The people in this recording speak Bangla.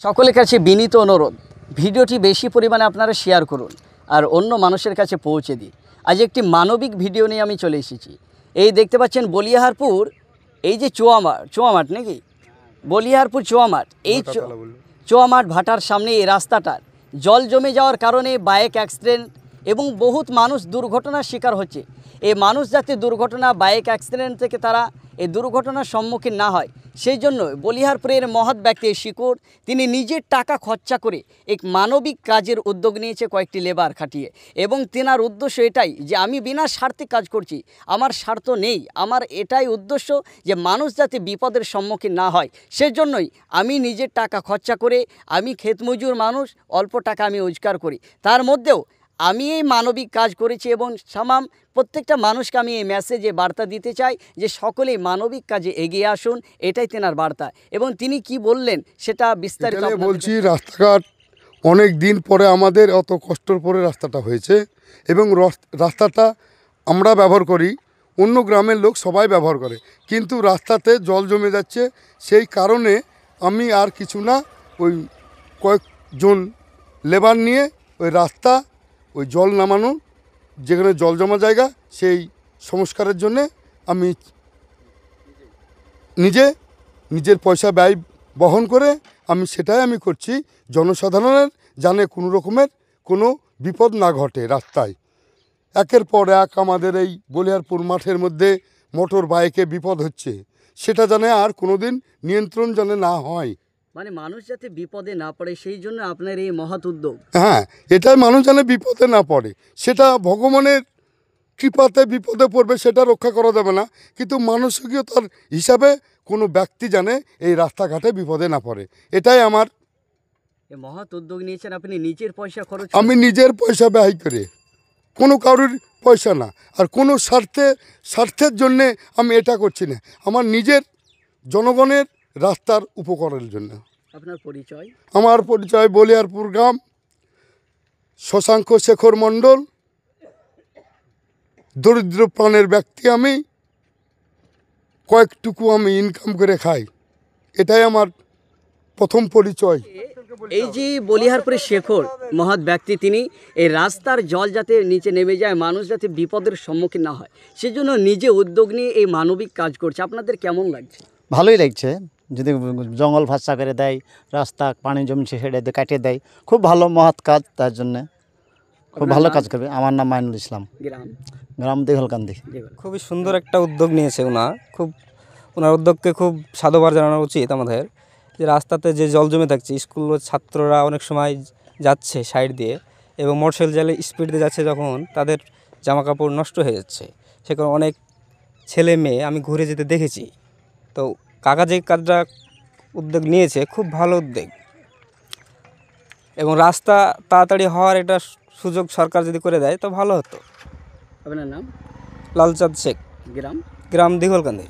সকলের কাছে বিনীত অনুরোধ, ভিডিওটি বেশি পরিমাণে আপনারা শেয়ার করুন আর অন্য মানুষের কাছে পৌঁছে দিন। আজ একটি মানবিক ভিডিও নিয়ে আমি চলে এসেছি। এই দেখতে পাচ্ছেন বলিয়ারপুর, এই যে চোয়ামাঠ নাকি বলিয়ারপুর চোয়ামাঠ, এই চোয়ামাঠ ভাটার সামনে এই রাস্তাটার জল জমে যাওয়ার কারণে বাইক অ্যাক্সিডেন্ট এবং বহুত মানুষ দুর্ঘটনার শিকার হচ্ছে। এই মানুষ যাতে দুর্ঘটনা বাইক অ্যাক্সিডেন্ট থেকে তারা এই দুর্ঘটনার সম্মুখীন না হয়, সেই জন্য বলিহারপুরের মহৎ ব্যক্তি শিকড় তিনি নিজের টাকা খরচা করে এক মানবিক কাজের উদ্যোগ নিয়েছে, কয়েকটি লেবার খাটিয়ে। এবং তেনার উদ্দেশ্য এটাই যে আমি বিনা স্বার্থে কাজ করছি, আমার স্বার্থ নেই, আমার এটাই উদ্দেশ্য যে মানুষ যাতে বিপদের সম্মুখীন না হয়। সেজন্যই আমি নিজের টাকা খরচা করে, আমি ক্ষেতমজুর মানুষ, অল্প টাকা আমি রোজগার করি, তার মধ্যেও আমি এই মানবিক কাজ করেছি। এবং প্রত্যেকটা মানুষকে আমি এই মেসেজে বার্তা দিতে চাই যে সকলেই মানবিক কাজে এগিয়ে আসুন, এটাই তেনার বার্তা। এবং তিনি কি বললেন সেটা বিস্তারিত বলছি। রাস্তাঘাট অনেক দিন পরে আমাদের অত কষ্টর পরে রাস্তাটা হয়েছে এবং রাস্তাটা আমরা ব্যবহার করি, অন্য গ্রামের লোক সবাই ব্যবহার করে, কিন্তু রাস্তাতে জল জমে যাচ্ছে। সেই কারণে আমি আর কিছু না, ওই কয়েকজন লেবার নিয়ে ওই রাস্তা, ওই জল নামানো, যেখানে জল জমা জায়গা, সেই সংস্কারের জন্যে আমি নিজের পয়সা ব্যয় বহন করে সেটাই আমি করছি, জনসাধারণের জানে কোনো রকমের কোনো বিপদ না ঘটে। রাস্তায় একের পর এক আমাদের এই বলিহারপুর মাঠের মধ্যে মোটর বাইকে বিপদ হচ্ছে, সেটা জানে আর কোনোদিন নিয়ন্ত্রণ জানে না হয়, মানে মানুষ যাতে বিপদে না পড়ে সেই জন্য আপনার এই মহৎ উদ্যোগ। হ্যাঁ, এটাই মানুষ জানে বিপদে না পড়ে। সেটা ভগবানের কৃপাতে বিপদে পড়বে, সেটা রক্ষা করা যাবে না, কিন্তু মানসিকতার হিসাবে কোনো ব্যক্তি জানে এই রাস্তাঘাটে বিপদে না পড়ে। এটাই আমার মহৎ উদ্যোগ নিয়েছেন আপনি, নিজের পয়সা খরচ, আমি নিজের পয়সা ব্যয় করে, কোনো কারোর পয়সা না, আর কোনো স্বার্থের জন্যে আমি এটা করছি না, আমার নিজের জনগণের রাস্তার উপকারের জন্য। আপনার পরিচয়? আমার পরিচয় বলিয়ারপুর গ্রাম, শশাঙ্ক শেখর মণ্ডল, দরিদ্র প্রাণের ব্যক্তি আমি, কয়েকটুকু আমি ইনকাম করে খাই, এটাই আমার প্রথম পরিচয়। এই যে বলিহারপুরের শেখর মহৎ ব্যক্তি, তিনি এই রাস্তার জল যাতে নিচে নেমে যায়, মানুষ যাতে বিপদের সম্মুখীন না হয়, সেজন্য নিজে উদ্যোগ নিয়ে এই মানবিক কাজ করছে। আপনাদের কেমন লাগছে? ভালোই লাগছে। যদি জঙ্গল ভাষা করে দেয়, রাস্তা পানি জমছে সেটা দিয়ে কাটিয়ে দেয়, খুব ভালো মহৎ কাজ, তার জন্যে খুব ভালো কাজ করবে। আমার নাম মাইনুল ইসলাম, গ্রাম দিঘলকান্দি। খুবই সুন্দর একটা উদ্যোগ নিয়েছে ওনার উদ্যোগকে খুব সাধুবাদ জানানো উচিত আমাদের। যে রাস্তাতে যে জল জমে থাকছে, স্কুলের ছাত্ররা অনেক সময় যাচ্ছে সাইড দিয়ে এবং মোটরসাইকেল চালে স্পিড দিয়ে যাচ্ছে, যখন তাদের জামা কাপড় নষ্ট হয়ে যাচ্ছে, সেখানে অনেক ছেলে মেয়ে আমি ঘুরে যেতে দেখেছি। তো কাকা যে কাজটা উদ্যোগ নিয়েছে খুব ভালো উদ্যোগ, এবং রাস্তা তাড়াতাড়ি হওয়ার একটা সুযোগ সরকার যদি করে দেয় তো ভালো হতো। আপনার নাম? লালচাঁদ শেখ, গ্রাম দিঘলকান্দি।